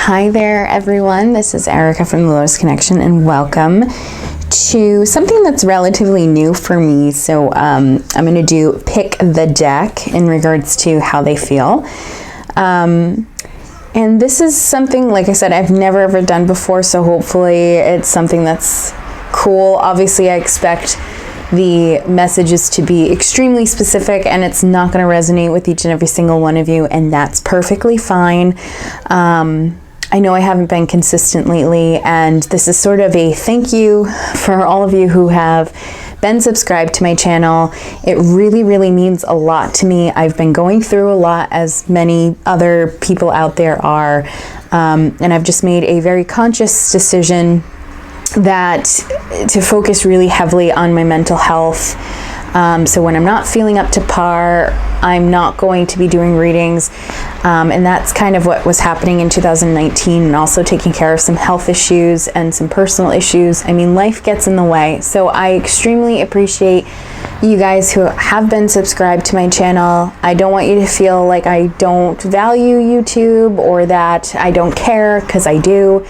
Hi there, everyone. This is Erica from the Lotus Connection, and welcome to something that's relatively new for me. So I'm going to do pick the deck in regards to how they feel. And this is something, like I said, I've never ever done before, so hopefully it's something that's cool. Obviously, I expect the messages to be extremely specific, and it's not going to resonate with each and every single one of you, and that's perfectly fine. I know I haven't been consistent lately, and this is sort of a thank you for all of you who have been subscribed to my channel. It really means a lot to me. I've been going through a lot, as many other people out there are, and I've just made a very conscious decision that to focus really heavily on my mental health. So when I'm not feeling up to par, I'm not going to be doing readings. And that's kind of what was happening in 2019, and also taking care of some health issues and some personal issues. I mean, life gets in the way. So I extremely appreciate you guys who have been subscribed to my channel. I don't want you to feel like I don't value YouTube or that I don't care, because I do.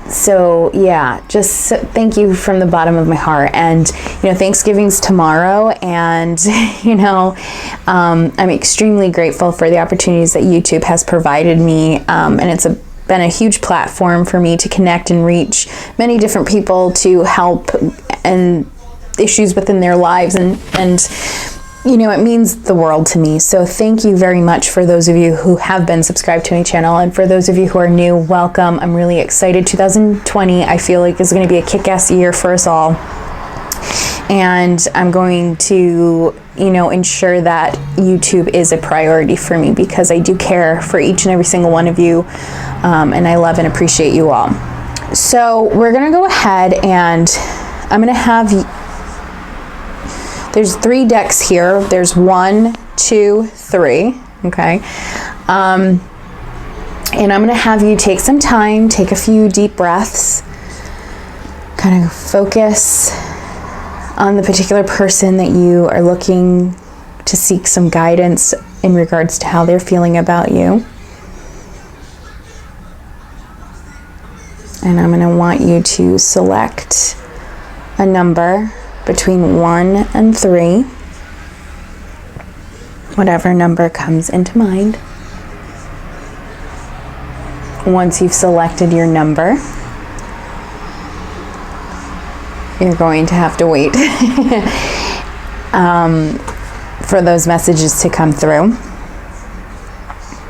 So yeah, just thank you from the bottom of my heart. And Thanksgiving's tomorrow, and I'm extremely grateful for the opportunities that YouTube has provided me, and it's been a huge platform for me to connect and reach many different people to help and issues within their lives, and it means the world to me. So thank you very much for those of you who have been subscribed to my channel, and for those of you who are new, welcome. I'm really excited. 2020, I feel like, is going to be a kick-ass year for us all, and I'm going to ensure that YouTube is a priority for me, because I do care for each and every single one of you, and I love and appreciate you all. So we're going to go ahead, and I'm going to have there's 3 decks here. There's 1, 2, 3. Okay. And I'm going to have you take some time, take a few deep breaths, kind of focus on the particular person that you are looking to seek some guidance in regards to how they're feeling about you. And I'm going to want you to select a number between 1 and 3, whatever number comes into mind. Once you've selected your number, you're going to have to wait for those messages to come through.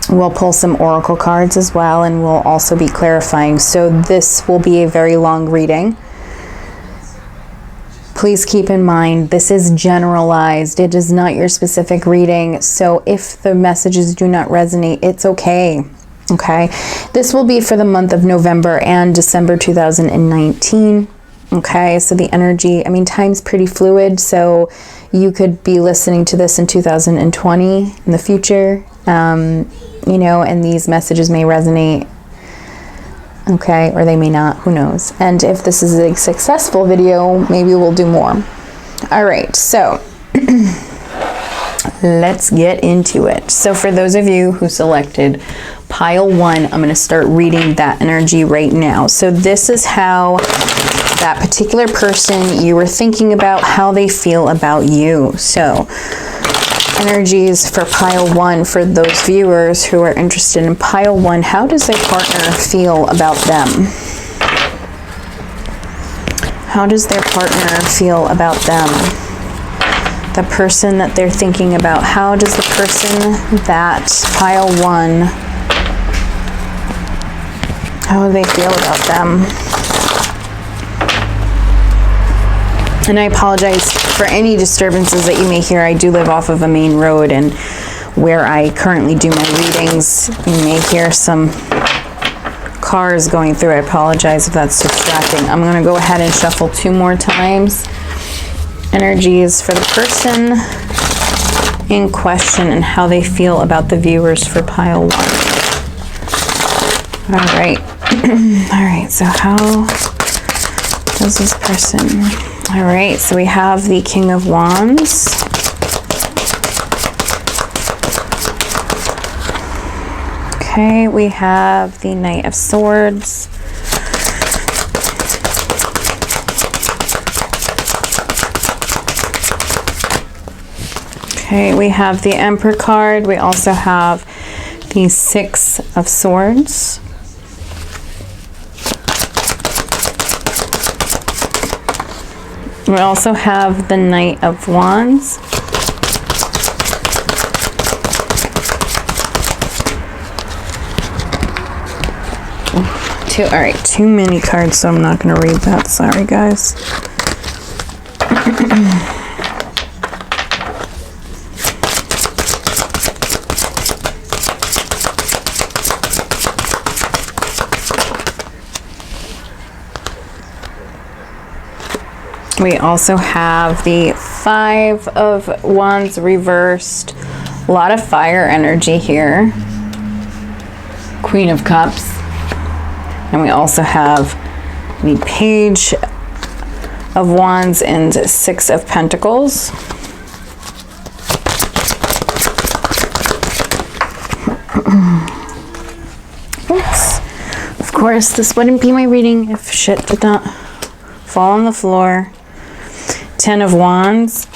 We'll pull some oracle cards as well, and we'll also be clarifying. So this will be a very long reading. Please keep in mind, this is generalized. It is not your specific reading. So if the messages do not resonate, it's okay. Okay. This will be for the month of November and December 2019. Okay. So the energy, time's pretty fluid. So you could be listening to this in 2020 in the future, and these messages may resonate. Okay, or they may not, who knows. And if this is a successful video, maybe we'll do more. All right, so let's get into it. So for those of you who selected pile 1, I'm going to start reading that energy right now. So this is how that particular person you were thinking about, how they feel about you. So energies for pile 1, for those viewers who are interested in pile 1, how does their partner feel about them? How does their partner feel about them? The person that they're thinking about, how does the person that pile 1, how do they feel about them? And I apologize for any disturbances that you may hear. I do live off of a main road, and where I currently do my readings, you may hear some cars going through. I apologize if that's distracting. I'm going to go ahead and shuffle 2 more times. Energies for the person in question and how they feel about the viewers for pile 1. All right. All right, so how does this person... All right, so we have the King of Wands. Okay, we have the Knight of Swords. Okay, we have the Emperor card. We also have the Six of Swords. We also have the Knight of Wands. All right, too many cards, so I'm not going to read that. Sorry, guys. We also have the Five of Wands reversed. A lot of fire energy here. Queen of Cups. And we also have the Page of Wands and Six of Pentacles. Oops. Of course, this wouldn't be my reading if shit did not fall on the floor. Ten of Wands.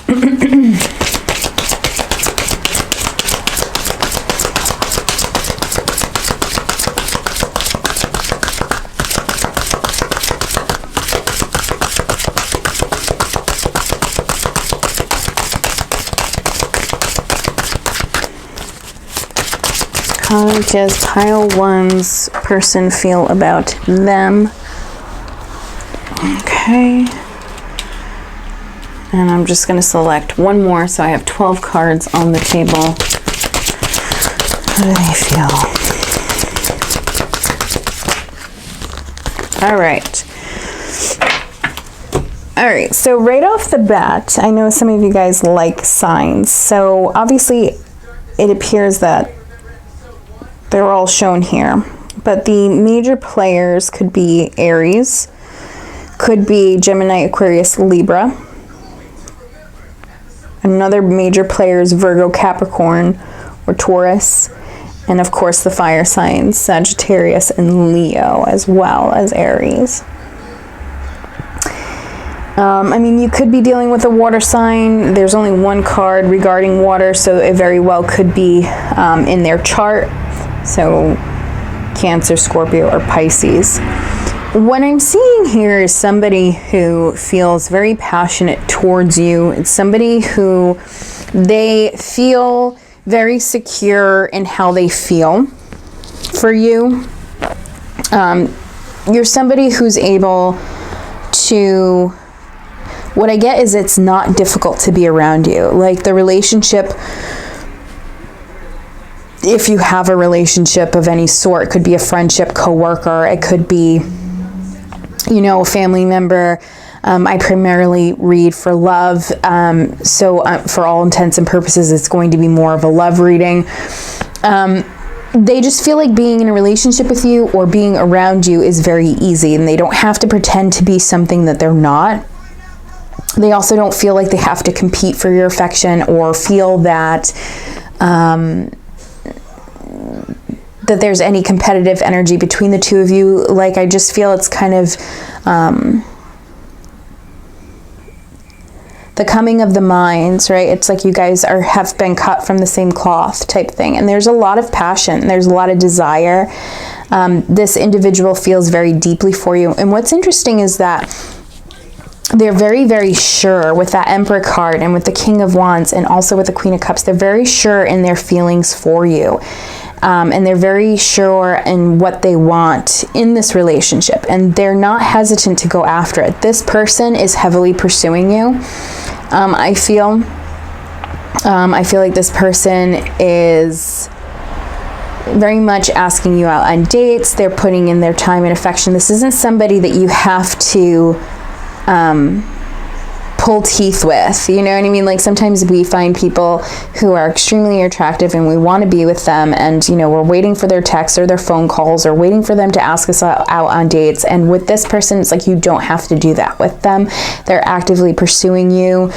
How does pile one's person feel about them? Okay. And I'm just going to select one more, so I have 12 cards on the table. How do they feel? All right. All right, so right off the bat, I know some of you guys like signs. So obviously, it appears that they're all shown here. But the major players could be Aries, could be Gemini, Aquarius, Libra. Another major player is Virgo, Capricorn, or Taurus. And of course the fire signs, Sagittarius and Leo, as well as Aries. I mean, you could be dealing with a water sign. There's only one card regarding water, so it very well could be in their chart. So Cancer, Scorpio, or Pisces. What I'm seeing here is somebody who feels very passionate towards you. It's somebody who they feel very secure in how they feel for you. You're somebody who's able to, what I get is it's not difficult to be around you. Like the relationship, if you have a relationship of any sort, it could be a friendship, coworker, it could be, you know, a family member. I primarily read for love. So for all intents and purposes, it's going to be more of a love reading. They just feel like being in a relationship with you or being around you is very easy, and they don't have to pretend to be something that they're not. They also don't feel like they have to compete for your affection or feel that that there's any competitive energy between the two of you. Like, I just feel it's kind of the coming of the minds, right? It's like you guys have been cut from the same cloth type thing. And there's a lot of passion. There's a lot of desire. This individual feels very deeply for you. And what's interesting is that they're very, very sure with that Emperor card and with the King of Wands and also with the Queen of Cups. They're very sure in their feelings for you. And they're very sure in what they want in this relationship. And they're not hesitant to go after it. This person is heavily pursuing you. I feel like this person is very much asking you out on dates. They're putting in their time and affection. This isn't somebody that you have to pull teeth with, you know what I mean? Like sometimes we find people who are extremely attractive and we want to be with them, and you know, we're waiting for their texts or their phone calls or waiting for them to ask us out on dates. And with this person, it's like you don't have to do that with them. They're actively pursuing you.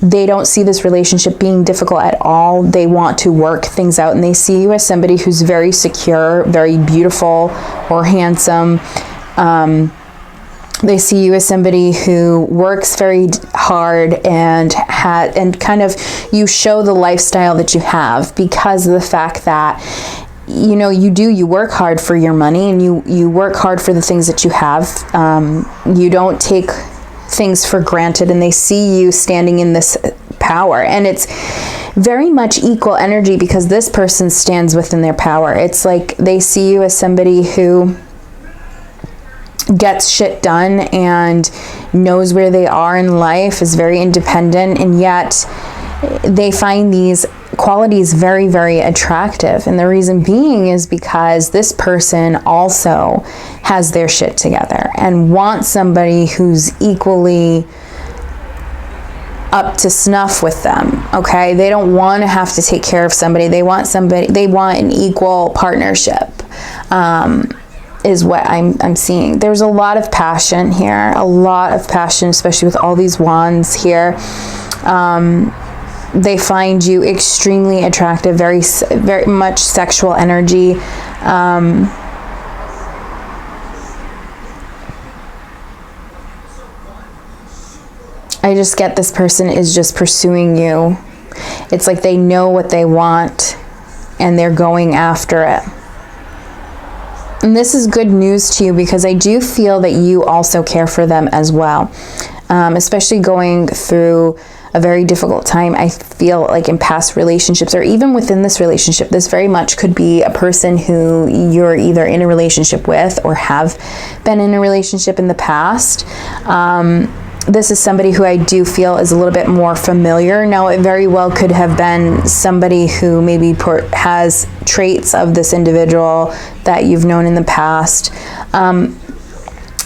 They don't see this relationship being difficult at all. They want to work things out, and they see you as somebody who's very secure, very beautiful or handsome. They see you as somebody who works very hard and kind of, you show the lifestyle that you have because of the fact that, you know, you work hard for your money, and you work hard for the things that you have. You don't take things for granted, and they see you standing in this power, and it's very much equal energy because this person stands within their power. It's like they see you as somebody who gets shit done and knows where they are in life, is very independent, and yet they find these qualities very, very attractive. And the reason being is because this person also has their shit together and wants somebody who's equally up to snuff with them. Okay, they don't want to have to take care of somebody. They want an equal partnership. Is what I'm seeing. There's a lot of passion here, a lot of passion, especially with all these wands here. They find you extremely attractive, very, very much sexual energy. I just get this person is just pursuing you. It's like they know what they want and they're going after it. And this is good news to you because I do feel that you also care for them as well. Especially going through a very difficult time. I feel like in past relationships, or even within this relationship, this very much could be a person who you're either in a relationship with or have been in a relationship in the past. This is somebody who I do feel is a little bit more familiar. Now, it very well could have been somebody who maybe has traits of this individual that you've known in the past.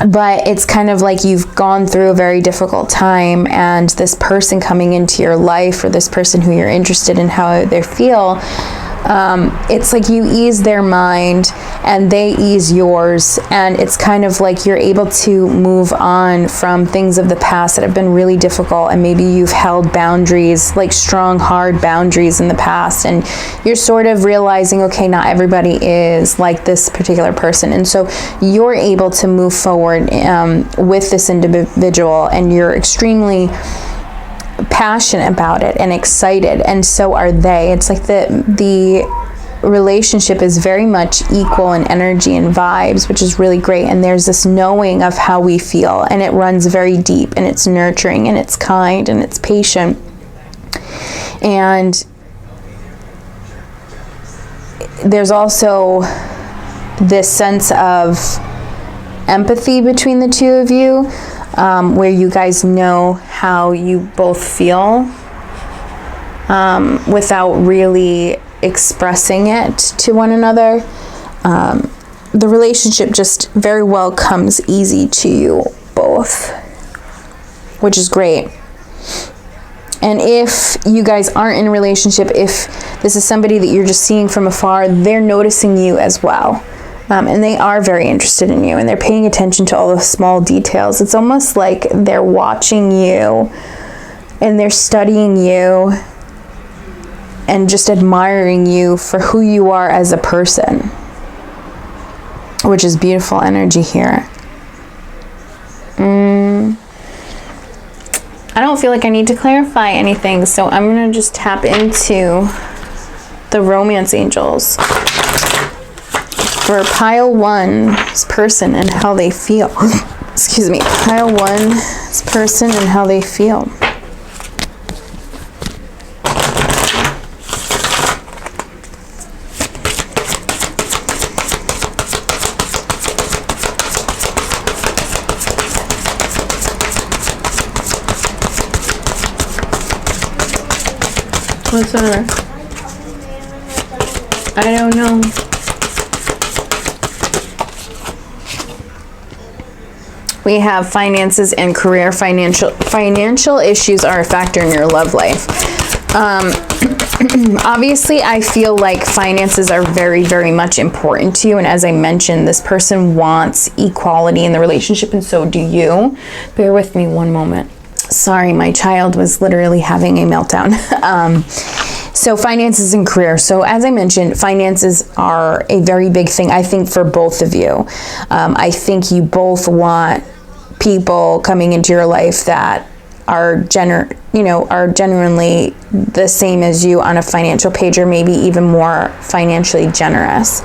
But it's kind of like you've gone through a very difficult time, and this person coming into your life, or this person who you're interested in how they feel, it's like you ease their mind and they ease yours, and it's kind of like you're able to move on from things of the past that have been really difficult, and maybe you've held boundaries, like strong, hard boundaries in the past, and you're sort of realizing, okay, not everybody is like this particular person, and so you're able to move forward with this individual, and you're extremely passionate about it and excited, and so are they. It's like the relationship is very much equal in energy and vibes, which is really great, and there's this knowing of how we feel, and it runs very deep, and it's nurturing, and it's kind, and it's patient, and there's also this sense of empathy between the two of you, where you guys know how you both feel without really expressing it to one another. The relationship just very well comes easy to you both, which is great. And if you guys aren't in a relationship, if this is somebody that you're just seeing from afar, they're noticing you as well. And they are very interested in you, and they're paying attention to all the small details. It's almost like they're watching you and they're studying you and just admiring you for who you are as a person, which is beautiful energy here. I don't feel like I need to clarify anything, so I'm going to just tap into the romance angels for pile one's person and how they feel. Excuse me. Pile one's person and how they feel. What's over? I don't know. We have finances and career. Financial issues are a factor in your love life. Obviously, I feel like finances are very, very much important to you. And as I mentioned, this person wants equality in the relationship, and so do you. Bear with me one moment. Sorry, my child was literally having a meltdown. So finances and career. So as I mentioned, finances are a very big thing, I think, for both of you. I think you both want people coming into your life that are genuinely the same as you on a financial page, or maybe even more financially generous.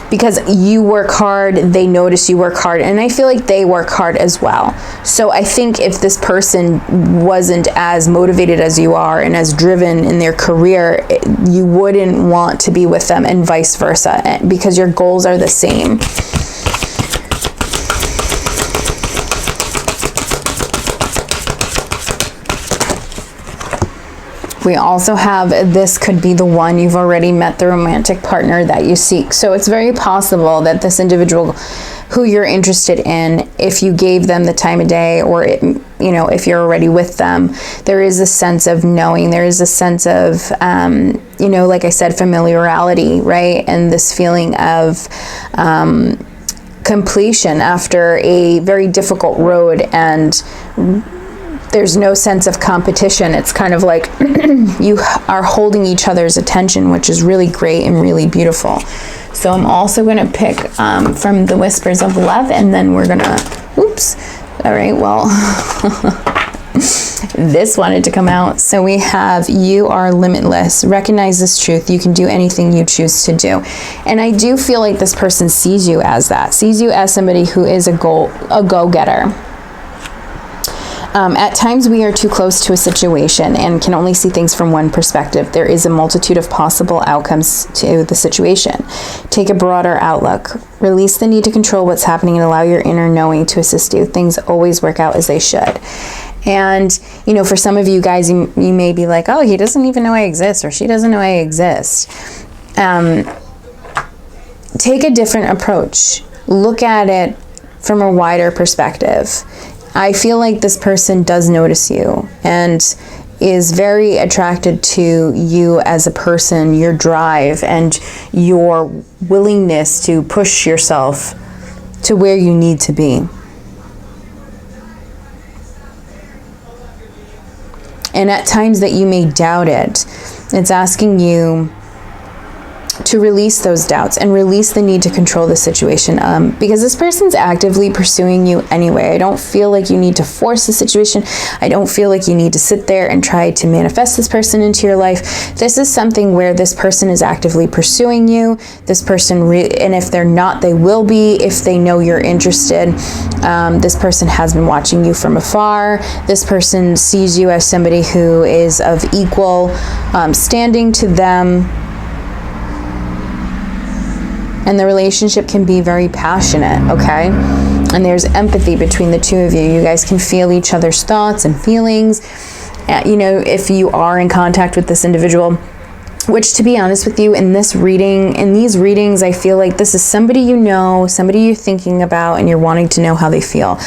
Because you work hard, they notice you work hard, and I feel like they work hard as well. So I think if this person wasn't as motivated as you are and as driven in their career, you wouldn't want to be with them, and vice versa, because your goals are the same. We also have, this could be the one, you've already met the romantic partner that you seek. So it's very possible that this individual who you're interested in, if you gave them the time of day, or if you're already with them, there is a sense of knowing, there is a sense of, like I said, familiarity, right? And this feeling of completion after a very difficult road, and there's no sense of competition. It's kind of like you are holding each other's attention, which is really great and really beautiful. So I'm also going to pick from the Whispers of Love, and then we're going to, oops. All right, well, this wanted to come out. So we have, you are limitless. Recognize this truth. You can do anything you choose to do. And I do feel like this person sees you as that, sees you as somebody who is a go-getter. At times we are too close to a situation and can only see things from one perspective. There is a multitude of possible outcomes to the situation. Take a broader outlook. Release the need to control what's happening and allow your inner knowing to assist you. Things always work out as they should. And, for some of you guys, you may be like, oh, he doesn't even know I exist, or she doesn't know I exist. Take a different approach. Look at it from a wider perspective. I feel like this person does notice you and is very attracted to you as a person, your drive, and your willingness to push yourself to where you need to be. And at times that you may doubt it, it's asking you to release those doubts and release the need to control the situation, because this person's actively pursuing you anyway. I don't feel like you need to force the situation. I don't feel like you need to sit there and try to manifest this person into your life. This is something where this person is actively pursuing you. This person, and if they're not, they will be if they know you're interested. This person has been watching you from afar. This person sees you as somebody who is of equal standing to them. And the relationship can be very passionate, okay? And there's empathy between the two of you. You guys can feel each other's thoughts and feelings. If you are in contact with this individual, which, to be honest with you, in these readings, I feel like this is somebody you know, somebody you're thinking about, and you're wanting to know how they feel.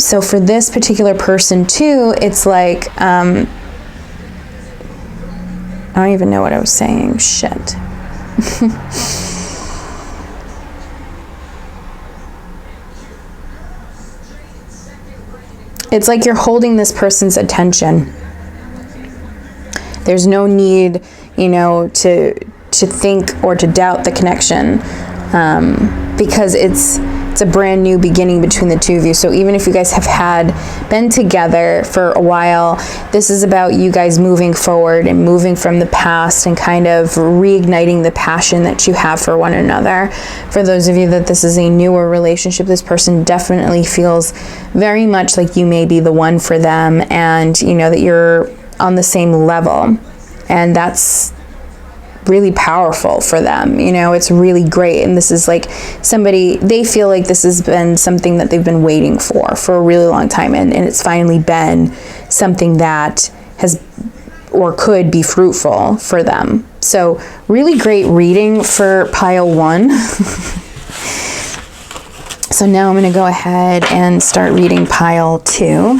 So for this particular person too, it's like, I don't even know what I was saying. Shit. It's like you're holding this person's attention. There's no need, to think or to doubt the connection, because it's a brand new beginning between the two of you. So even if you guys have been together for a while, this is about you guys moving forward and moving from the past and kind of reigniting the passion that you have for one another. For those of you that this is a newer relationship, this person definitely feels very much like you may be the one for them, and that you're on the same level, and that's really powerful for them. It's really great. And this is like they feel like this has been something that they've been waiting for a really long time, and it's finally been something that has or could be fruitful for them. So really great reading for pile 1. So now I'm going to go ahead and start reading pile 2.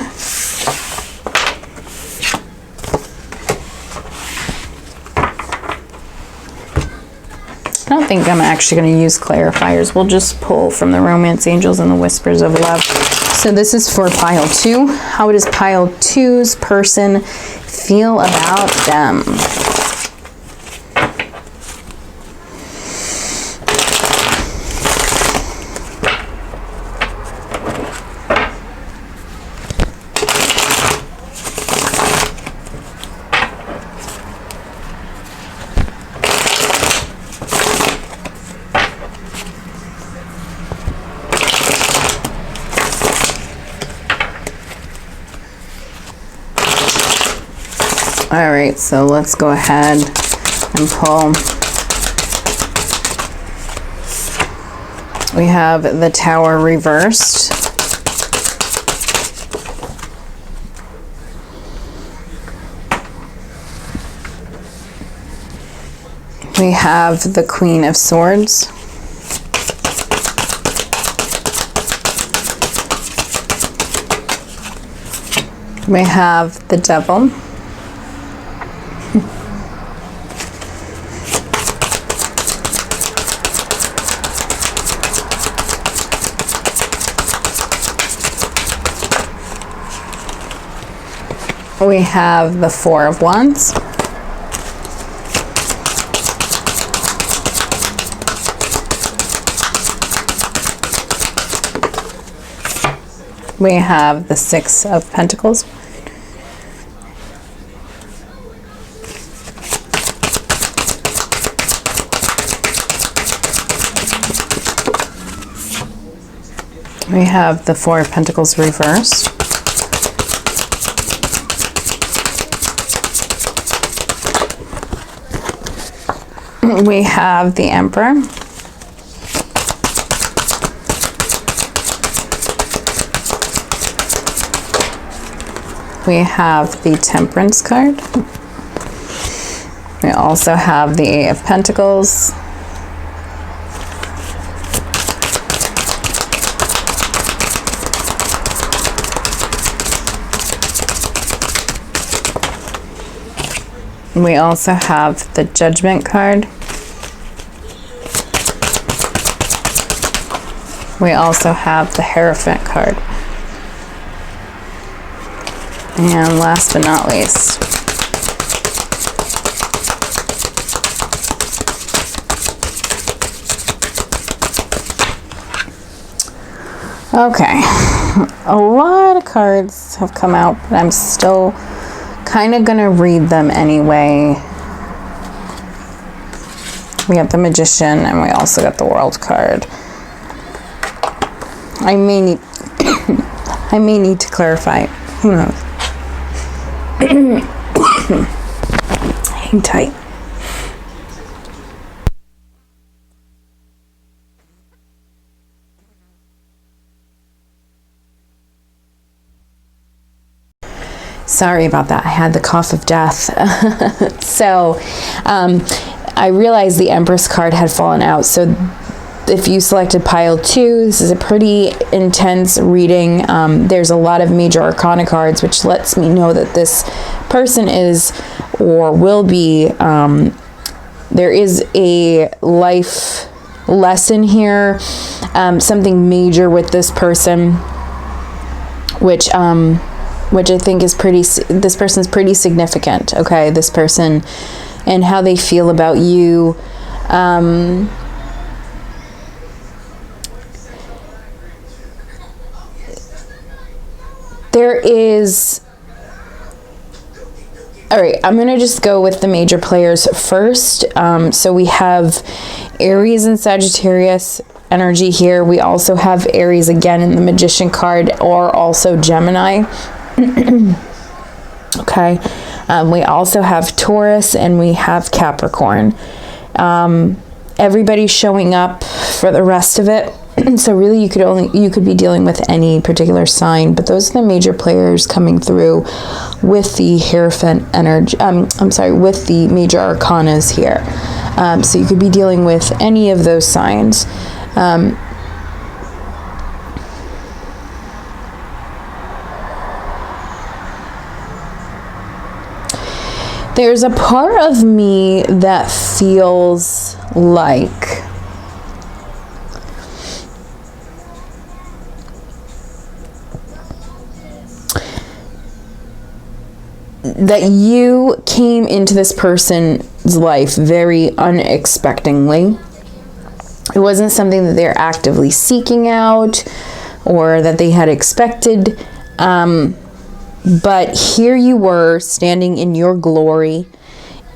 I don't think I'm actually going to use clarifiers. We'll just pull from the Romance Angels and the Whispers of Love. So this is for pile 2. How does pile 2's person feel about them? All right, so let's go ahead and pull. We have the Tower reversed. We have the Queen of Swords. We have the Devil. We have the Four of Wands. We have the Six of Pentacles. We have the Four of Pentacles reversed. We have the Emperor. We have the Temperance card. We also have the Eight of Pentacles. We also have the Judgment card. We also have the Hierophant card. And last but not least, okay, a lot of cards have come out, but I'm still kind of gonna read them anyway. We got the Magician and we also got the World card. I may need I may need to clarify. Who knows? Hang tight. Sorry about that. I had the cough of death. So I realized the Empress card had fallen out. So if you selected pile 2, this is a pretty intense reading. There's a lot of major arcana cards, which lets me know that this person is or will be, there is a life lesson here, something major with this person, which I think is this person's pretty significant, okay? This person and how they feel about you. There is, all right, I'm going to just go with the major players first. So we have Aries and Sagittarius energy here. We also have Aries again in the Magician card, or also Gemini. Okay. We also have Taurus and we have Capricorn. Everybody's showing up for the rest of it. So really you could be dealing with any particular sign, but those are the major players coming through with the Hierophant energy. I'm sorry, with the major arcanas here. So you could be dealing with any of those signs. There's a part of me that feels like that you came into this person's life very unexpectedly. It wasn't something that they're actively seeking out or that they had expected. But here you were standing in your glory,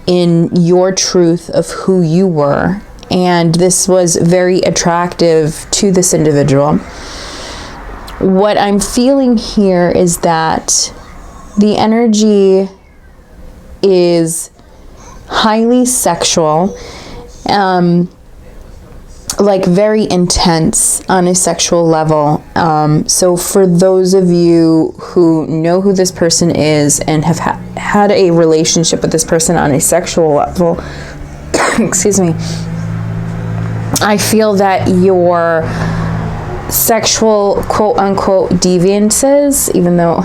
in your truth of who you were. And this was very attractive to this individual. What I'm feeling here is that the energy is highly sexual, like very intense on a sexual level. So for those of you who know who this person is and have had a relationship with this person on a sexual level, excuse me, I feel that your sexual quote-unquote deviances, even though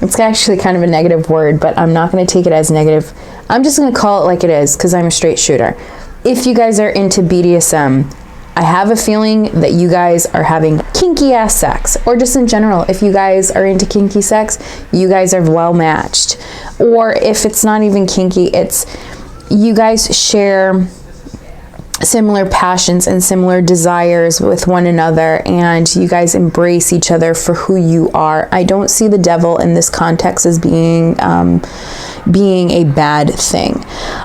it's actually kind of a negative word, but I'm not going to take it as negative. I'm just going to call it like it is because I'm a straight shooter. If you guys are into BDSM, I have a feeling that you guys are having kinky ass sex, or just in general, if you guys are into kinky sex, you guys are well matched. Or if it's not even kinky, it's you guys share similar passions and similar desires with one another, and you guys embrace each other for who you are. I don't see the devil in this context as being a bad thing.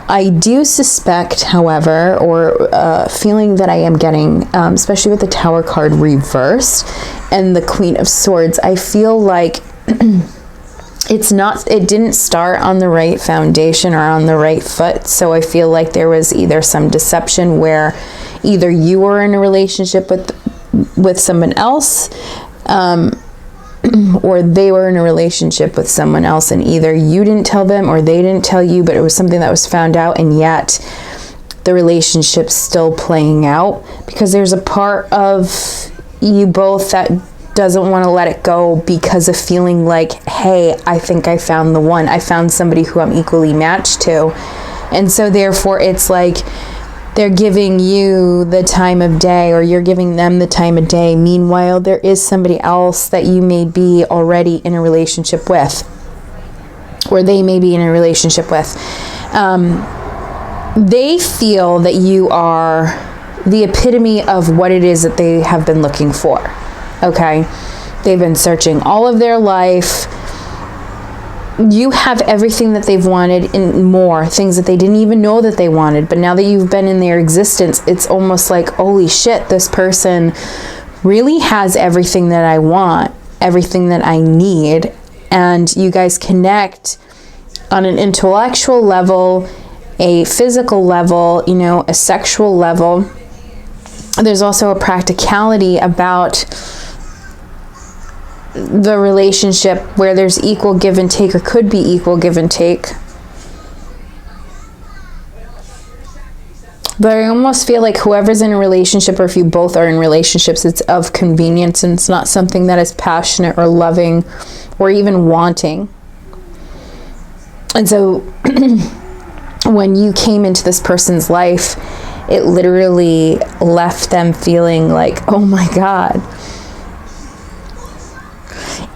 I do suspect, however, or feeling that I am getting, especially with the Tower card reversed and the Queen of Swords, I feel like it didn't start on the right foundation or on the right foot. So I feel like there was either some deception where either you were in a relationship with someone else, or they were in a relationship with someone else, and either you didn't tell them or they didn't tell you, but it was something that was found out, and yet the relationship's still playing out because there's a part of you both that doesn't want to let it go because of feeling like, hey, I think I found the one. I found somebody who I'm equally matched to. And so therefore it's like they're giving you the time of day, or you're giving them the time of day. Meanwhile, there is somebody else that you may be already in a relationship with, or they may be in a relationship with. They feel that you are the epitome of what it is that they have been looking for. Okay? They've been searching all of their life. You have everything that they've wanted and more, things that they didn't even know that they wanted. But now that you've been in their existence, it's almost like, holy shit, this person really has everything that I want, everything that I need. And you guys connect on an intellectual level, a physical level, a sexual level. There's also a practicality about the relationship where there's equal give and take, or could be equal give and take. But I almost feel like whoever's in a relationship, or if you both are in relationships, it's of convenience, and it's not something that is passionate or loving or even wanting. And so when you came into this person's life, it literally left them feeling like, oh my God.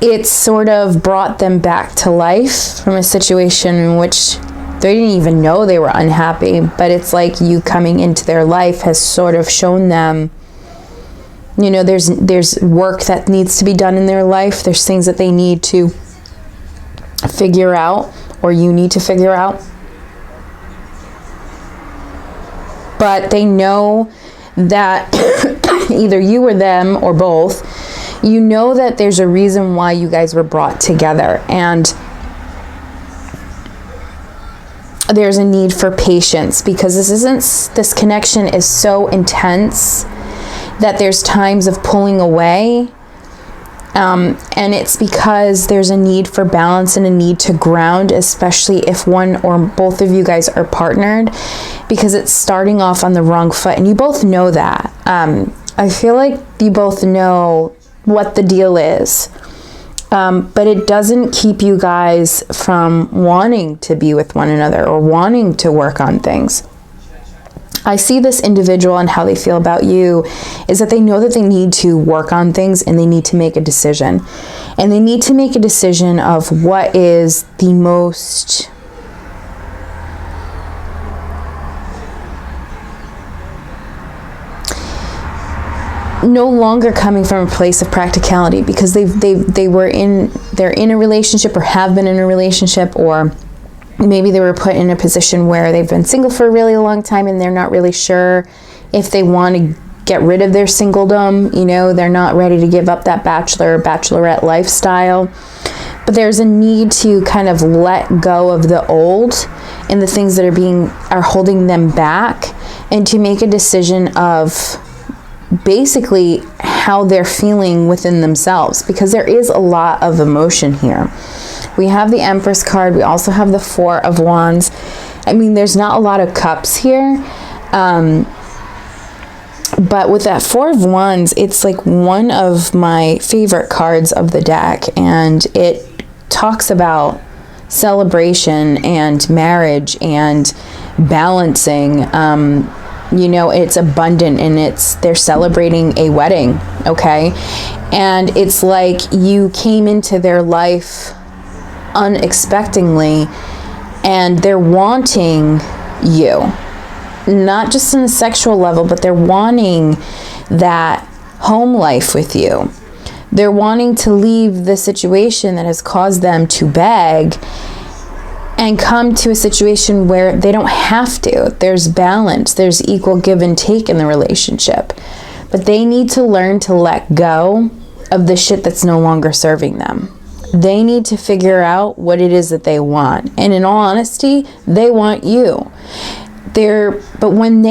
It sort of brought them back to life from a situation in which they didn't even know they were unhappy, but it's like you coming into their life has sort of shown them, there's work that needs to be done in their life. There's things that they need to figure out, or you need to figure out. But they know that either you or them or both, you know that there's a reason why you guys were brought together, and there's a need for patience, because this connection is so intense that there's times of pulling away, and it's because there's a need for balance and a need to ground, especially if one or both of you guys are partnered, because it's starting off on the wrong foot, and you both know that. I feel like you both know what the deal is, but it doesn't keep you guys from wanting to be with one another or wanting to work on things. I see this individual and how they feel about you is that they know that they need to work on things and they need to make a decision. And they need to make a decision of what is the most no longer coming from a place of practicality, because they're in a relationship or have been in a relationship, or maybe they were put in a position where they've been single for a really long time and they're not really sure if they want to get rid of their singledom. You know, they're not ready to give up that bachelor or bachelorette lifestyle. But there's a need to kind of let go of the old and the things that are holding them back, and to make a decision of basically how they're feeling within themselves, because there is a lot of emotion here. We have the Empress card. We also have the Four of Wands. I mean, there's not a lot of cups here. But with that Four of Wands, it's like one of my favorite cards of the deck. And it talks about celebration and marriage and balancing. You know, it's abundant, and they're celebrating a wedding, okay? And it's like you came into their life unexpectedly, and they're wanting you, not just on a sexual level, but they're wanting that home life with you. They're wanting to leave the situation that has caused them to beg and come to a situation where they don't have to. There's balance, there's equal give and take in the relationship. But they need to learn to let go of the shit that's no longer serving them. They need to figure out what it is that they want. And in all honesty, they want you. But when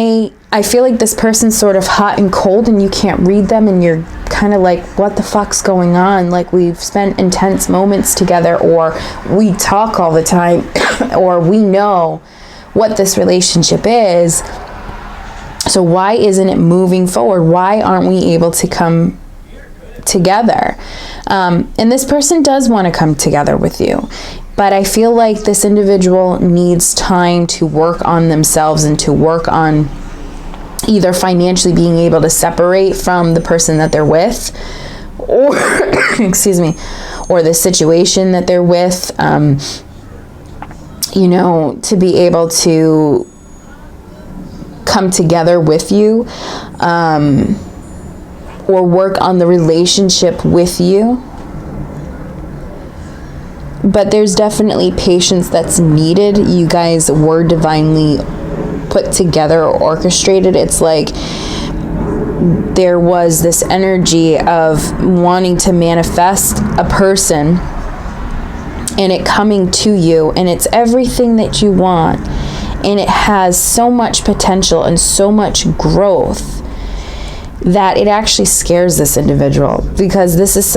I feel like this person's sort of hot and cold, and you can't read them, and you're kind of like, what the fuck's going on? Like, we've spent intense moments together, or we talk all the time, or we know what this relationship is. So why isn't it moving forward? Why aren't we able to come together? And this person does want to come together with you. But I feel like this individual needs time to work on themselves and to work on either financially being able to separate from the person that they're with, or excuse me, or the situation that they're with, you know, to be able to come together with you, or work on the relationship with you. But there's definitely patience that's needed. You guys were divinely put together or orchestrated. It's like there was this energy of wanting to manifest a person and it coming to you, and it's everything that you want, and it has so much potential and so much growth that it actually scares this individual, because this is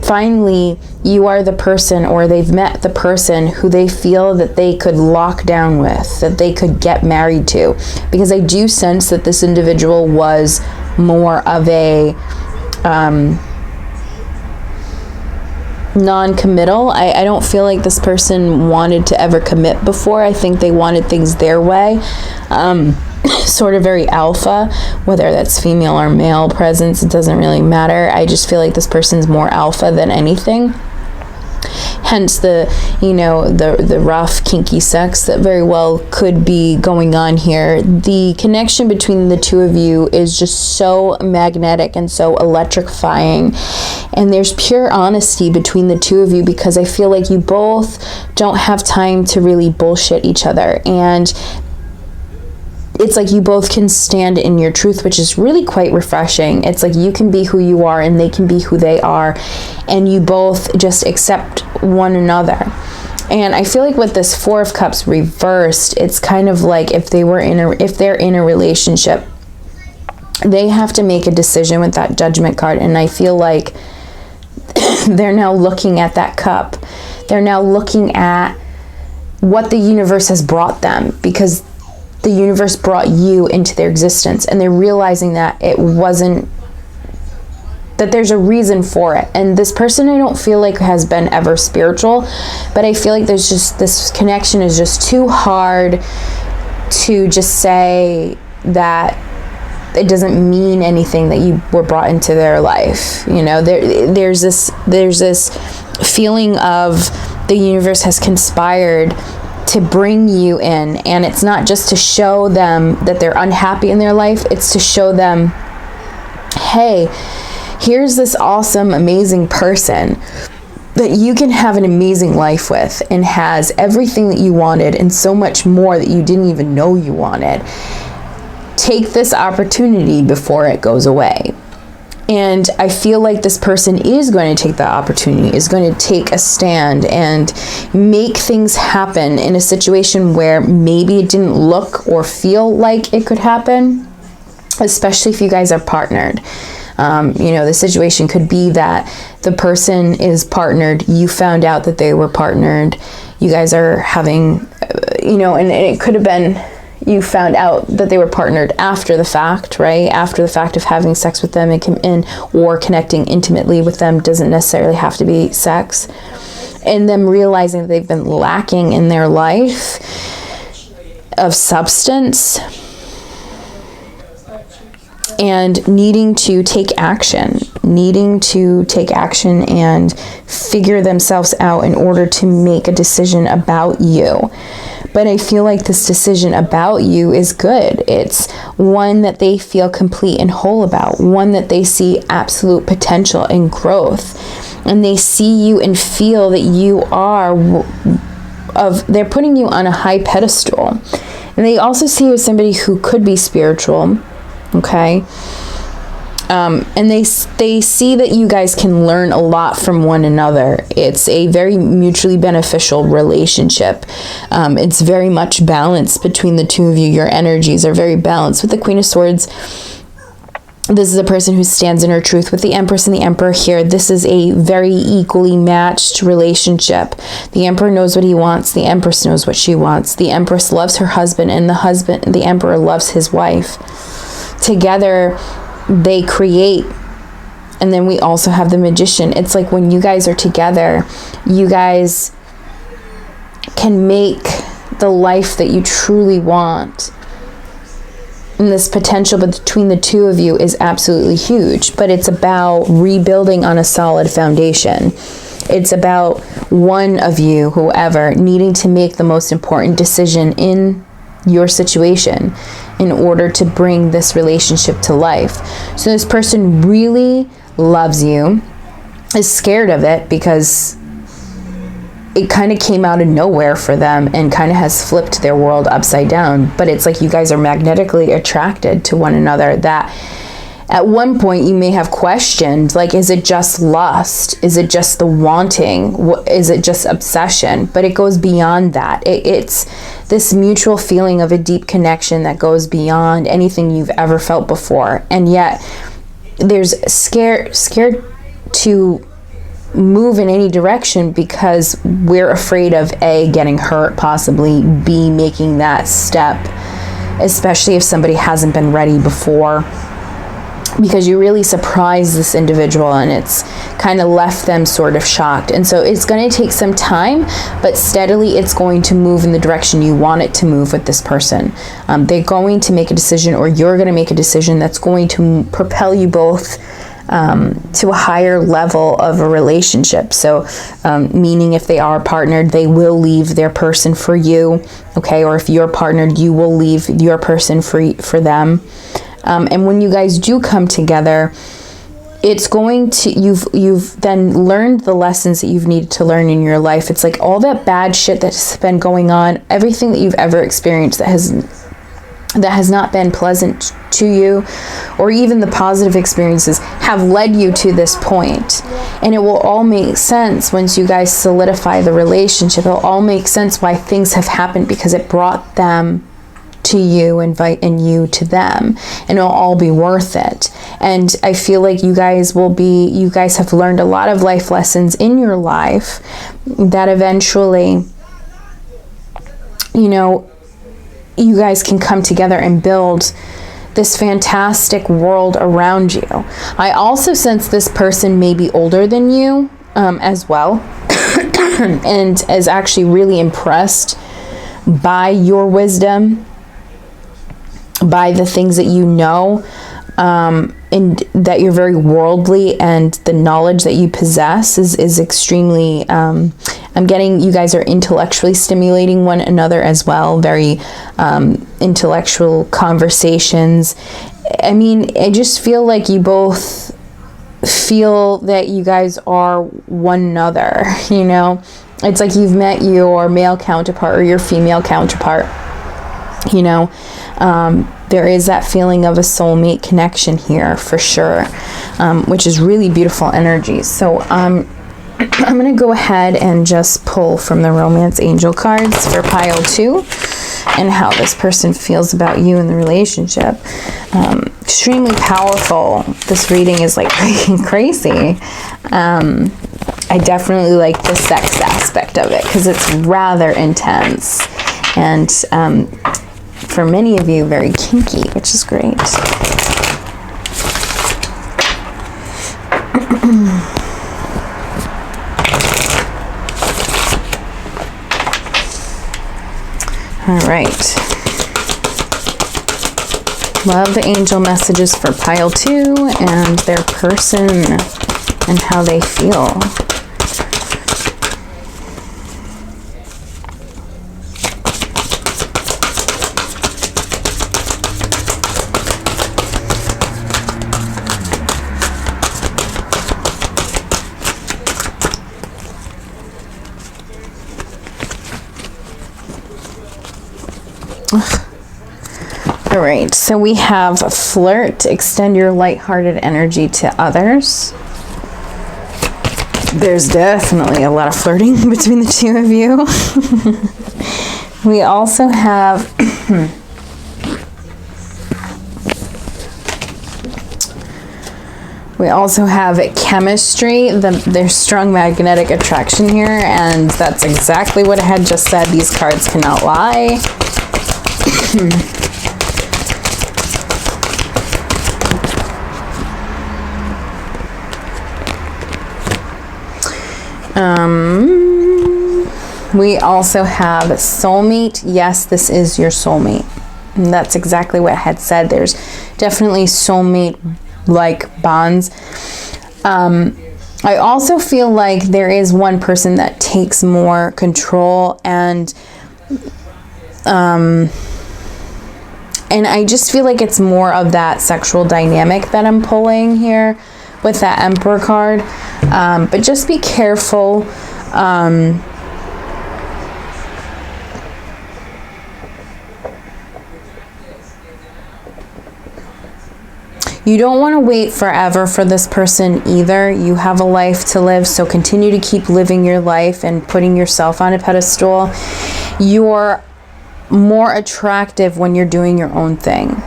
finally, you are the person, or they've met the person who they feel that they could lock down with, that they could get married to. Because I do sense that this individual was more of a non-committal. I don't feel like this person wanted to ever commit before. I think they wanted things their way. Sort of very alpha, whether that's female or male presence, it doesn't really matter. I just feel like this person's more alpha than anything. Hence the rough, kinky sex that very well could be going on here. The connection between the two of you is just so magnetic and so electrifying. And there's pure honesty between the two of you, because I feel like you both don't have time to really bullshit each other. And it's like you both can stand in your truth, which is really quite refreshing. It's like you can be who you are and they can be who they are, and you both just accept one another. And I feel like with this Four of Cups reversed, it's kind of like if they're in a relationship, they have to make a decision with that Judgment card. And I feel like they're now looking at that cup. They're now looking at what the universe has brought them, because the universe brought you into their existence, and they're realizing that that there's a reason for it. And this person, I don't feel like has been ever spiritual, but I feel like there's just this connection is just too hard to just say that it doesn't mean anything that you were brought into their life. You know, there's this feeling of the universe has conspired to bring you in, and it's not just to show them that they're unhappy in their life, it's to show them, hey, here's this awesome, amazing person that you can have an amazing life with, and has everything that you wanted and so much more that you didn't even know you wanted. Take this opportunity before it goes away. And I feel like this person is going to take that opportunity, is going to take a stand and make things happen in a situation where maybe it didn't look or feel like it could happen, especially if you guys are partnered. You know, the situation could be that the person is partnered, you found out that they were partnered, you guys are having, and it could have been you found out that they were partnered after the fact, right? After the fact of having sex with them or connecting intimately with them, doesn't necessarily have to be sex. And them realizing that they've been lacking in their life of substance and needing to take action and figure themselves out in order to make a decision about you. But I feel like this decision about you is good. It's one that they feel complete and whole about, one that they see absolute potential and growth. And they see you and feel that you are they're putting you on a high pedestal. And they also see you as somebody who could be spiritual, okay? And they see that you guys can learn a lot from one another. It's a very mutually beneficial relationship. It's very much balanced between the two of you. Your energies are very balanced. With the Queen of Swords, this is a person who stands in her truth. With the Empress and the Emperor here, this is a very equally matched relationship. The Emperor knows what he wants. The Empress knows what she wants. The Empress loves her husband, and the Emperor loves his wife. Together, they create. And then we also have the Magician. It's like when you guys are together, you guys can make the life that you truly want. And this potential between the two of you is absolutely huge. But it's about rebuilding on a solid foundation. It's about one of you, whoever, needing to make the most important decision in your situation in order to bring this relationship to life. So this person really loves you, is scared of it because it kind of came out of nowhere for them and kind of has flipped their world upside down. But it's like you guys are magnetically attracted to one another, that at one point you may have questioned, like, is it just lust? Is it just the wanting? Is it just obsession? But it goes beyond that. It's this mutual feeling of a deep connection that goes beyond anything you've ever felt before. And yet there's scared to move in any direction because we're afraid of A, getting hurt, possibly B, making that step, especially if somebody hasn't been ready before, because you really surprised this individual and it's kind of left them sort of shocked. And so it's going to take some time, but steadily it's going to move in the direction you want it to move with this person. They're going to make a decision, or you're going to make a decision that's going to propel you both to a higher level of a relationship. So meaning if they are partnered, they will leave their person for you, okay? Or if you're partnered, you will leave your person for them. And when you guys do come together, it's going to, you've then learned the lessons that you've needed to learn in your life. It's like all that bad shit that's been going on, everything that you've ever experienced that has not been pleasant to you, or even the positive experiences, have led you to this point. And it will all make sense once you guys solidify the relationship. It'll all make sense why things have happened, because it brought them to you, and you to them, and it'll all be worth it. And I feel like you guys have learned a lot of life lessons in your life that eventually, you guys can come together and build this fantastic world around you. I also sense this person may be older than you as well, and is actually really impressed by your wisdom by the things that you know, and that you're very worldly, and the knowledge that you possess is extremely, I'm getting you guys are intellectually stimulating one another as well, very intellectual conversations. I mean, I just feel like you both feel that you guys are one another, you know? It's like you've met your male counterpart or your female counterpart, you know? There is that feeling of a soulmate connection here for sure, which is really beautiful energy. So I'm going to go ahead and just pull from the Romance Angel cards for pile 2 and how this person feels about you in the relationship. Extremely powerful. This reading is like freaking crazy. I definitely like the sex aspect of it because it's rather intense. And for many of you, very kinky, which is great. All right. Love the angel messages for pile 2 and their person and how they feel. All right, so we have flirt, extend your lighthearted energy to others. There's definitely a lot of flirting between the two of you. We also have chemistry. There's strong magnetic attraction here, and that's exactly what I had just said. These cards cannot lie. We also have soulmate. Yes, this is your soulmate. And that's exactly what I had said. There's definitely soulmate-like bonds. I also feel like there is one person that takes more control, and I just feel like it's more of that sexual dynamic that I'm pulling here with that Emperor card. But just be careful. You don't want to wait forever for this person either. You have a life to live, so continue to keep living your life and putting yourself on a pedestal. You're more attractive when you're doing your own thing.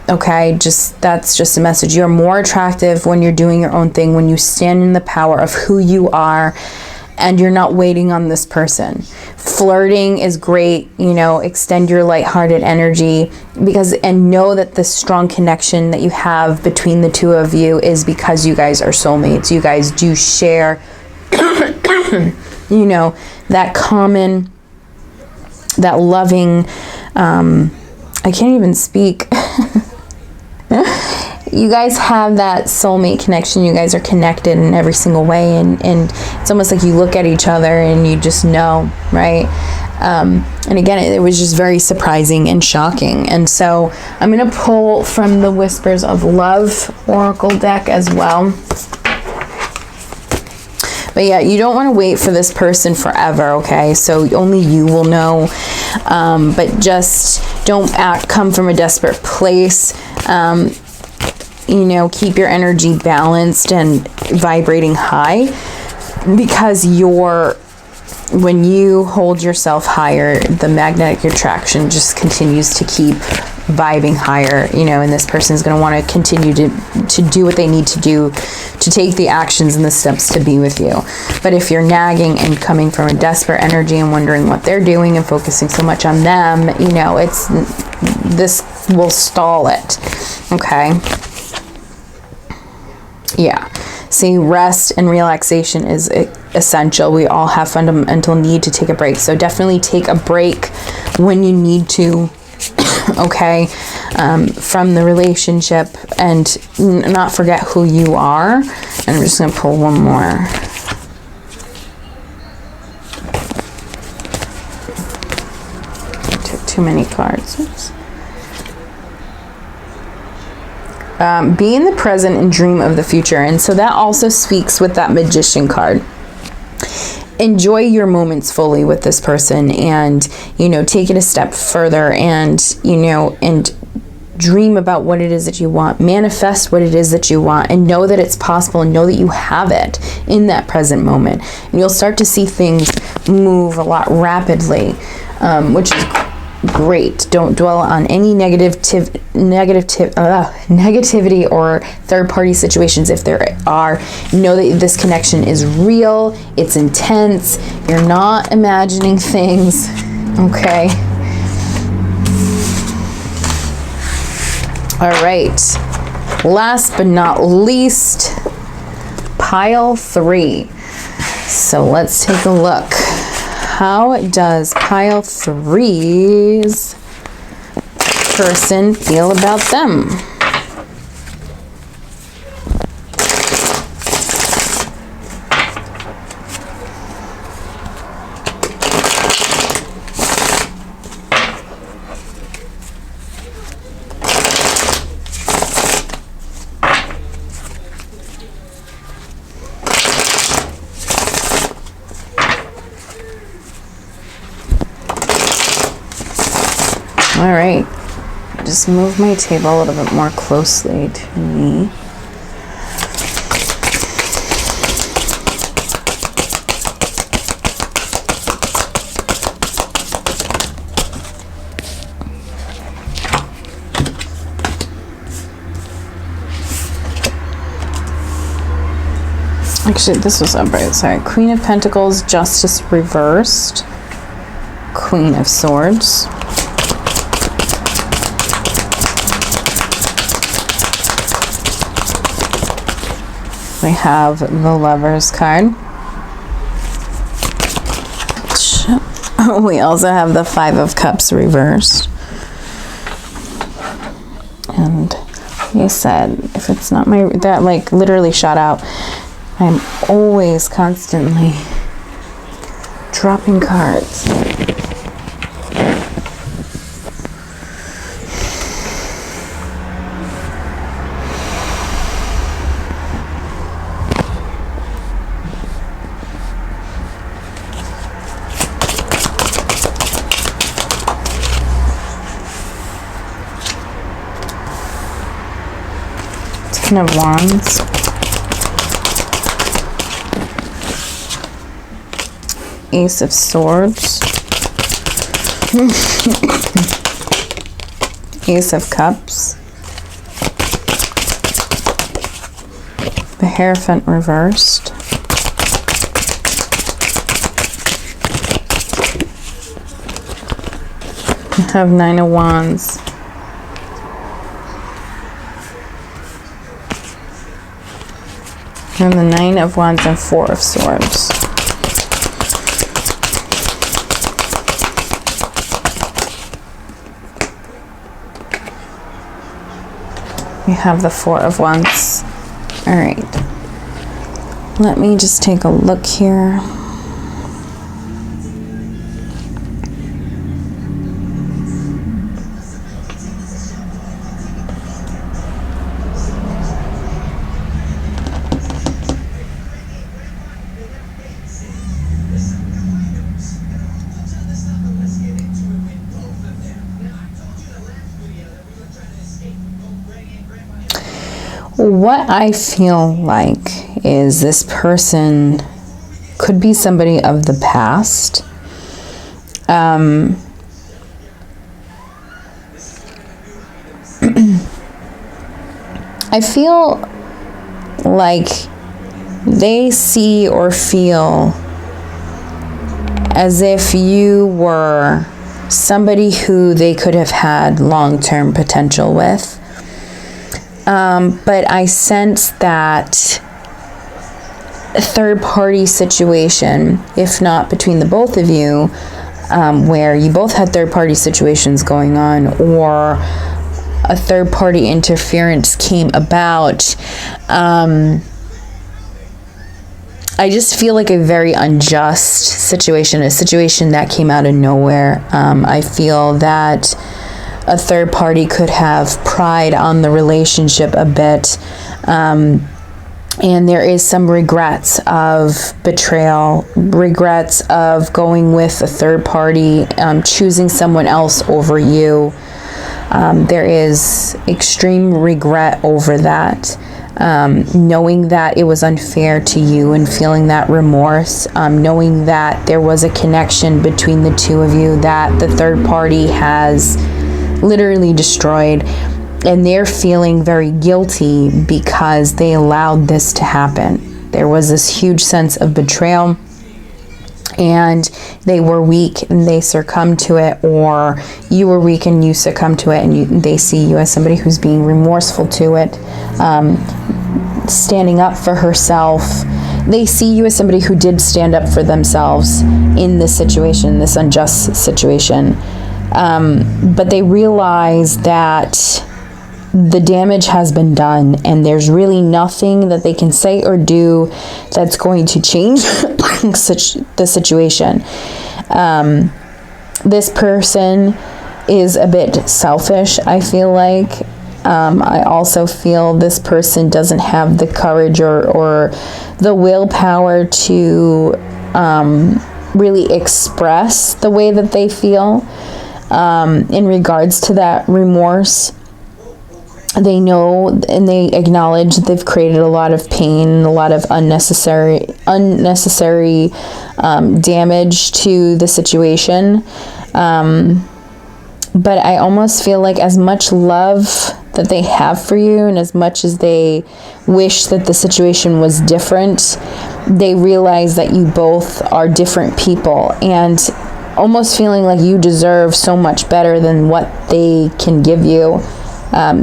Okay, that's just a message. You're more attractive when you're doing your own thing, when you stand in the power of who you are and you're not waiting on this person. Flirting is great, you know, extend your lighthearted energy and know that the strong connection that you have between the two of you is because you guys are soulmates. You guys do share, you know, that common, that loving, I can't even speak. You guys have that soulmate connection. You guys are connected in every single way, and it's almost like you look at each other and you just know, right? And again, it was just very surprising and shocking. And so I'm going to pull from the Whispers of Love Oracle deck as well. But yeah, you don't want to wait for this person forever, okay? So only you will know. But just don't come from a desperate place. You know, keep your energy balanced and vibrating high, because when you hold yourself higher, the magnetic attraction just continues to keep vibing higher, you know, and this person is going to want to continue to do what they need to do to take the actions and the steps to be with you. But if you're nagging and coming from a desperate energy and wondering what they're doing and focusing so much on them, you know, this will stall it, okay? Yeah. See, rest and relaxation is essential. We all have fundamental need to take a break. So definitely take a break when you need to okay, from the relationship, and not forget who you are. And I'm just going to pull one more. Took too many cards. Oops. Be in the present and dream of the future. And so that also speaks with that Magician card. Enjoy your moments fully with this person, and, you know, take it a step further, and, you know, and dream about what it is that you want. Manifest what it is that you want, and know that it's possible, and know that you have it in that present moment. And you'll start to see things move a lot rapidly, which is great. Don't dwell on any negativity or third-party situations if there are. Know that this connection is real. It's intense. You're not imagining things. Okay. All right. Last but not least, pile 3. So let's take a look. How does pile 3's person feel about them? All right, just move my table a little bit more closely to me. Actually, this was upright, sorry. Queen of Pentacles, Justice reversed, Queen of Swords. We have the Lovers card. We also have the Five of Cups reversed. And like I said, if it's not my, that like literally shot out. I'm always constantly dropping cards. Ten of Wands. Ace of Swords. Ace of Cups. The Hierophant reversed. We have Nine of Wands. And the Nine of Wands and Four of Swords. We have the Four of Wands. All right. Let me just take a look here. What I feel like is this person could be somebody of the past. I feel like they see or feel as if you were somebody who they could have had long-term potential with. But I sense that a third-party situation, if not between the both of you, where you both had third-party situations going on, or a third-party interference came about. I just feel like a very unjust situation, a situation that came out of nowhere. I feel that a third party could have pried on the relationship a bit. And there is some regrets of betrayal, regrets of going with a third party, choosing someone else over you. There is extreme regret over that. Knowing that it was unfair to you and feeling that remorse, knowing that there was a connection between the two of you that the third party has literally destroyed, and they're feeling very guilty because they allowed this to happen. There was this huge sense of betrayal, and they were weak and they succumbed to it, or you were weak and you succumbed to it, and they see you as somebody who's being remorseful to it, standing up for herself. They see you as somebody who did stand up for themselves in this situation, this unjust situation, but they realize that the damage has been done, and there's really nothing that they can say or do that's going to change the situation. This person is a bit selfish, I feel like. I also feel this person doesn't have the courage or the willpower to really express the way that they feel in regards to that remorse. They know and they acknowledge that they've created a lot of pain, a lot of unnecessary damage to the situation. But I almost feel like as much love that they have for you, and as much as they wish that the situation was different, they realize that you both are different people, and almost feeling like you deserve so much better than what they can give you.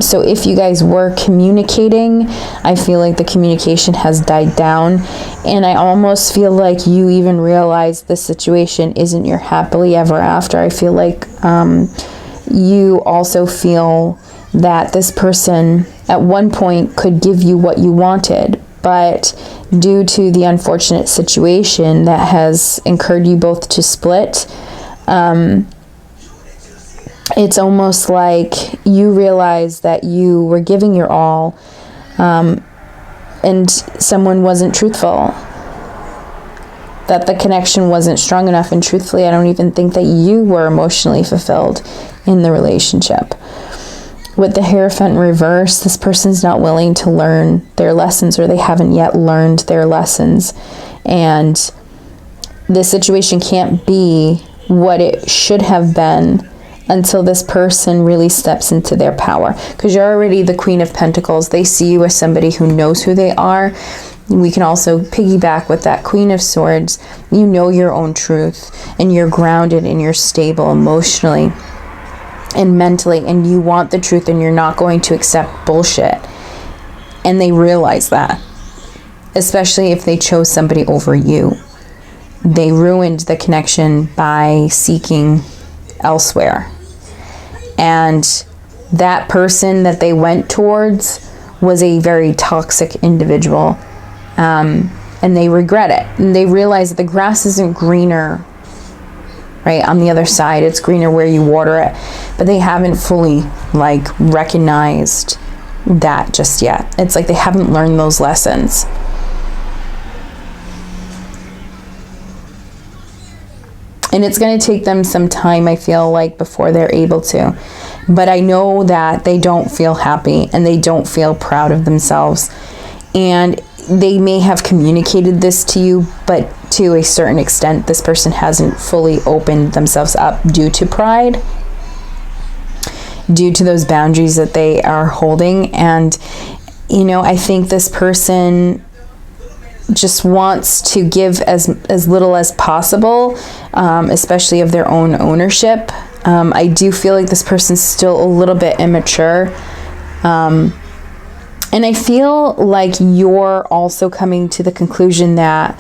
So if you guys were communicating, I feel like the communication has died down, and I almost feel like you even realize the situation isn't your happily ever after. I feel like you also feel that this person at one point could give you what you wanted, but due to the unfortunate situation that has incurred you both to split, it's almost like you realize that you were giving your all, and someone wasn't truthful, that the connection wasn't strong enough, and truthfully, I don't even think that you were emotionally fulfilled in the relationship. With the Hierophant in reverse, this person's not willing to learn their lessons, or they haven't yet learned their lessons, and this situation can't be what it should have been until this person really steps into their power, because you're already the Queen of Pentacles. They see you as somebody who knows who they are. We can also piggyback with that Queen of Swords. You know your own truth, and you're grounded and you're stable emotionally and mentally, and you want the truth, and you're not going to accept bullshit. And they realize that, especially if they chose somebody over you. They ruined the connection by seeking elsewhere. And that person that they went towards was a very toxic individual. And they regret it. And they realize that the grass isn't greener, right, on the other side. It's greener where you water it. But they haven't fully, recognized that just yet. It's like they haven't learned those lessons. And it's going to take them some time, I feel like, before they're able to. But I know that they don't feel happy and they don't feel proud of themselves. And they may have communicated this to you, but to a certain extent, this person hasn't fully opened themselves up due to pride, due to those boundaries that they are holding. And, I think this person just wants to give as little as possible, especially of their own ownership. I do feel like this person's still a little bit immature. And I feel like you're also coming to the conclusion that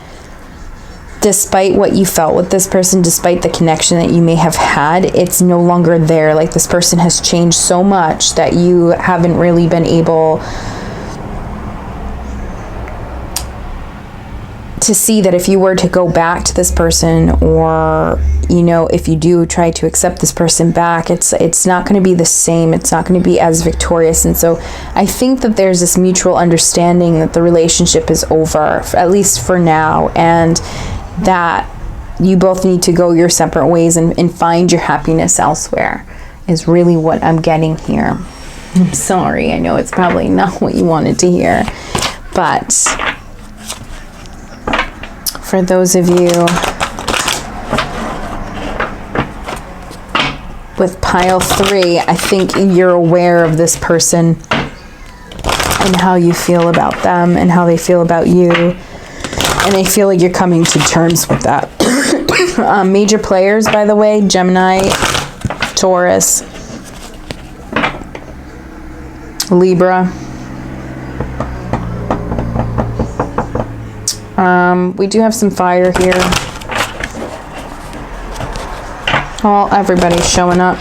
despite what you felt with this person, despite the connection that you may have had, it's no longer there. Like, this person has changed so much that you haven't really been able to see that if you were to go back to this person, or, you know, if you do try to accept this person back, it's not going to be the same. It's not going to be as victorious. And so I think that there's this mutual understanding that the relationship is over, at least for now, and that you both need to go your separate ways and find your happiness elsewhere, is really what I'm getting here. I'm sorry, I know it's probably not what you wanted to hear, but for those of you with pile 3, I think you're aware of this person and how you feel about them and how they feel about you. And I feel like you're coming to terms with that. Major players, by the way, Gemini, Taurus, Libra. We do have some fire here. Oh, everybody's showing up.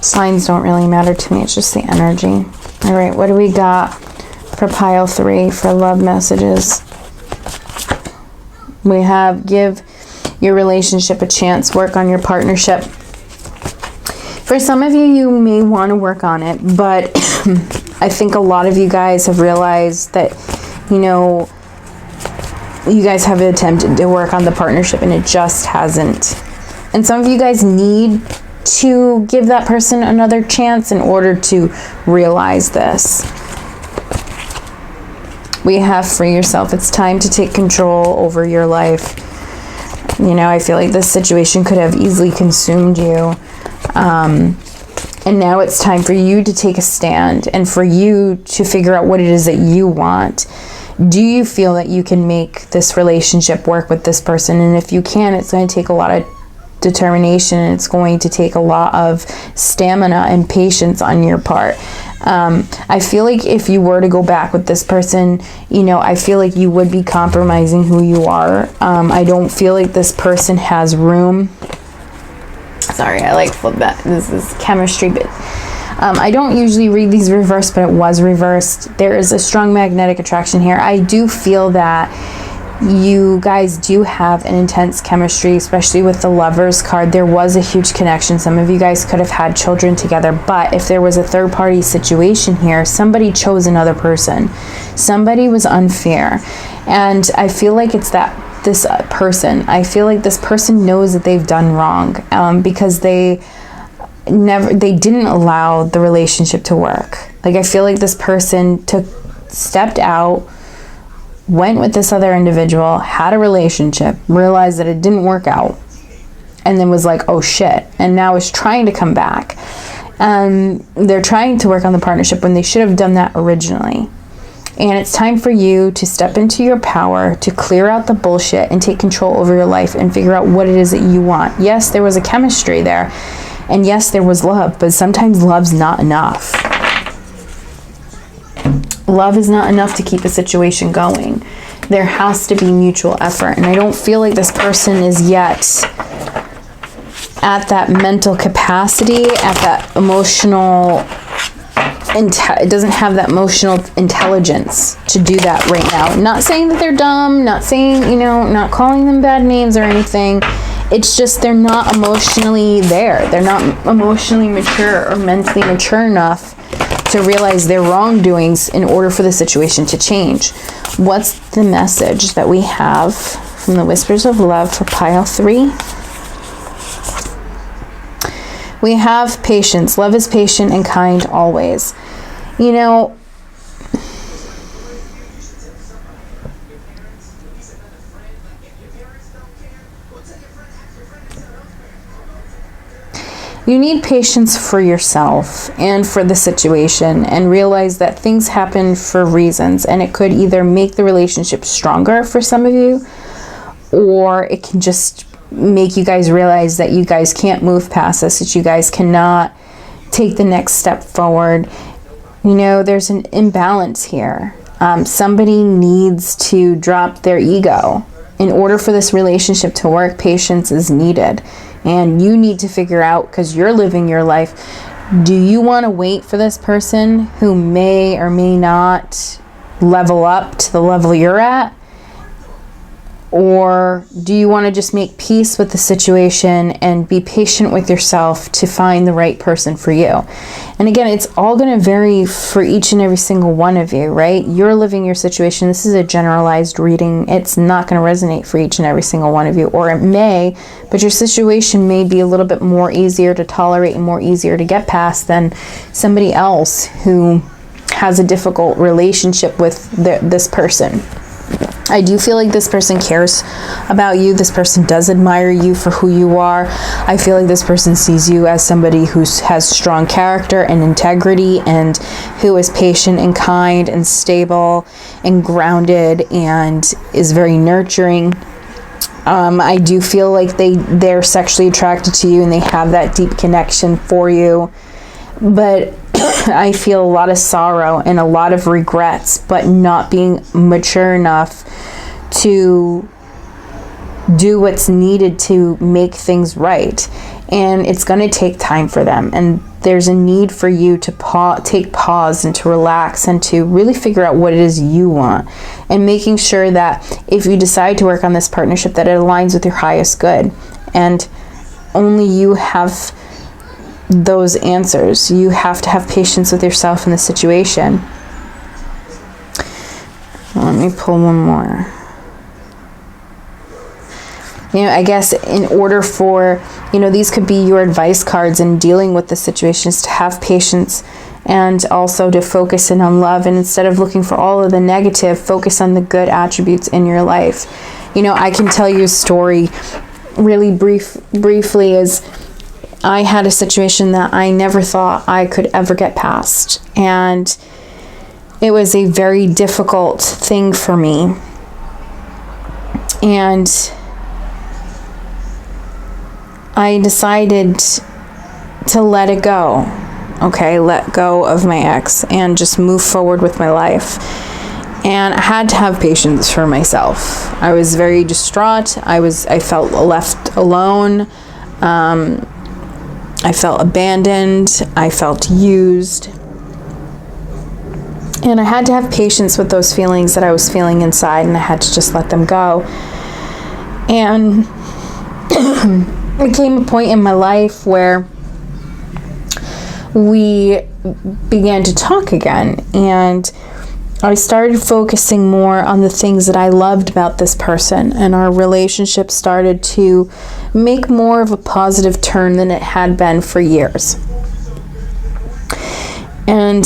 Signs don't really matter to me. It's just the energy. All right, what do we got for pile 3 for love messages? We have give your relationship a chance. Work on your partnership. For some of you, you may want to work on it, but I think a lot of you guys have realized that, you know, you guys have attempted to work on the partnership and it just hasn't. And some of you guys need to give that person another chance in order to realize this. We have free yourself. It's time to take control over your life. You know, I feel like this situation could have easily consumed you. And now it's time for you to take a stand and for you to figure out what it is that you want. Do you feel that you can make this relationship work with this person? And if you can, it's going to take a lot of determination, and it's going to take a lot of stamina and patience on your part. I feel like if you were to go back with this person, you know, I feel like you would be compromising who you are. I don't feel like this person has room. Sorry, I like flip that. This is chemistry, but I don't usually read these reversed, but it was reversed. There is a strong magnetic attraction here. I do feel that you guys do have an intense chemistry, especially with the Lovers card. There was a huge connection. Some of you guys could have had children together, but if there was a third party situation here, somebody chose another person. Somebody was unfair. And I feel like it's this person. I feel like this person knows that they've done wrong, because they didn't allow the relationship to work. Like, I feel like this person stepped out, went with this other individual, had a relationship, realized that it didn't work out, and then was like, oh shit, and now is trying to come back. They're trying to work on the partnership when they should have done that originally. And it's time for you to step into your power, to clear out the bullshit and take control over your life and figure out what it is that you want. Yes, there was a chemistry there, and yes, there was love, but sometimes love's not enough. Love is not enough to keep a situation going. There has to be mutual effort, and I don't feel like this person is yet at that mental capacity, at that emotional it doesn't have that emotional intelligence to do that right now. Not saying that they're dumb, not saying, you know, not calling them bad names or anything. It's just they're not emotionally there. They're not emotionally mature or mentally mature enough to realize their wrongdoings in order for the situation to change. What's the message that we have from the Whispers of Love for pile 3? We have patience. Love is patient and kind always. You know, you need patience for yourself and for the situation, and realize that things happen for reasons, and it could either make the relationship stronger for some of you, or it can just make you guys realize that you guys can't move past this, that you guys cannot take the next step forward. You know, there's an imbalance here. Somebody needs to drop their ego. In order for this relationship to work, patience is needed. And you need to figure out, because you're living your life, do you want to wait for this person who may or may not level up to the level you're at? Or do you want to just make peace with the situation and be patient with yourself to find the right person for you? And again, it's all going to vary for each and every single one of you, right? You're living your situation. This is a generalized reading. It's not going to resonate for each and every single one of you, or it may, but your situation may be a little bit more easier to tolerate and more easier to get past than somebody else who has a difficult relationship with this person. I do feel like this person cares about you. This person does admire you for who you are. I feel like this person sees you as somebody who has strong character and integrity, and who is patient and kind and stable and grounded and is very nurturing. I do feel like they're sexually attracted to you and they have that deep connection for you. But I feel a lot of sorrow and a lot of regrets, but not being mature enough to do what's needed to make things right. And it's going to take time for them. And there's a need for you to take pause and to relax and to really figure out what it is you want. And making sure that if you decide to work on this partnership, that it aligns with your highest good. And only you have those answers. You have to have patience with yourself in the situation. Let me pull one more. You know, I guess in order for, these could be your advice cards in dealing with the situations, to have patience and also to focus in on love. And instead of looking for all of the negative, focus on the good attributes in your life. I can tell you a story really briefly. Is I had a situation that I never thought I could ever get past. And it was a very difficult thing for me. And I decided to let it go. Okay, let go of my ex and just move forward with my life. And I had to have patience for myself. I was very distraught. I felt left alone. I felt abandoned. I felt used. And I had to have patience with those feelings that I was feeling inside, and I had to just let them go. And there came a point in my life where we began to talk again, and I started focusing more on the things that I loved about this person, and our relationship started to make more of a positive turn than it had been for years. And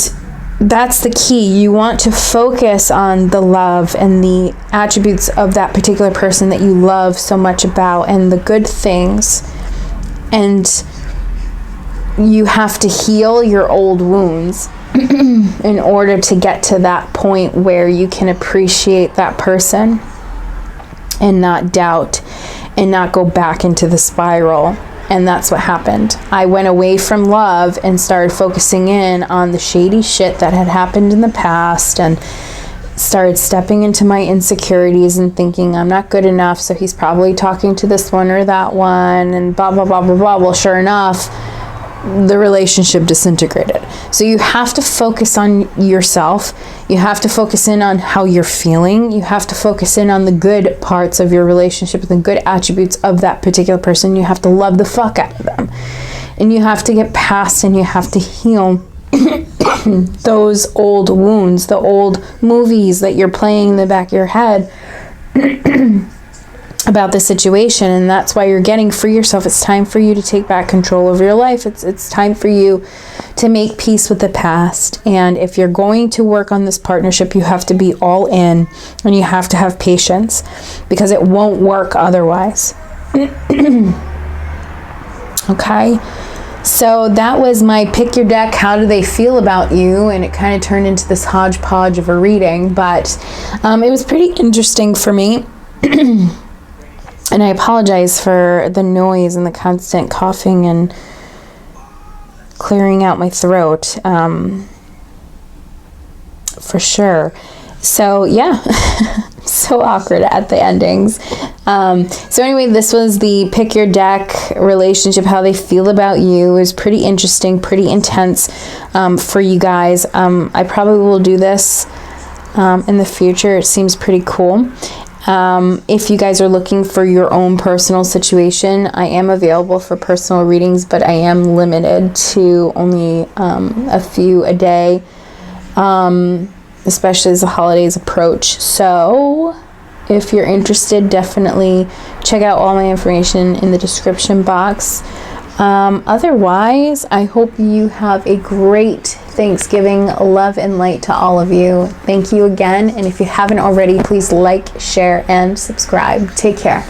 that's the key. You want to focus on the love and the attributes of that particular person that you love so much about, and the good things. And you have to heal your old wounds in order to get to that point where you can appreciate that person and not doubt and not go back into the spiral. And that's what happened. I went away from love and started focusing in on the shady shit that had happened in the past, and started stepping into my insecurities and thinking I'm not good enough, so he's probably talking to this one or that one, and blah, blah, blah, blah, blah. Well, sure enough, the relationship disintegrated. So you have to focus on yourself. You have to focus in on how you're feeling. You have to focus in on the good parts of your relationship, the good attributes of that particular person. You have to love the fuck out of them. And you have to get past, and you have to heal those old wounds, the old movies that you're playing in the back of your head about the situation. And that's why you're getting free yourself. It's time for you to take back control over your life. It's time for you to make peace with the past. And if you're going to work on this partnership, you have to be all in, and you have to have patience, because it won't work otherwise. Okay, so that was my pick your deck, how do they feel about you, and it kind of turned into this hodgepodge of a reading, but it was pretty interesting for me. And I apologize for the noise and the constant coughing and clearing out my throat. for sure. So yeah, so awkward at the endings. So anyway, this was the pick your deck relationship, how they feel about you. It was pretty interesting, pretty intense for you guys. I probably will do this in the future. It seems pretty cool. If you guys are looking for your own personal situation, I am available for personal readings, but I am limited to only a few a day, especially as the holidays approach. So if you're interested, definitely check out all my information in the description box. Otherwise, I hope you have a great Thanksgiving. Love and light to all of you. Thank you again. And if you haven't already, please like, share, and subscribe. Take care.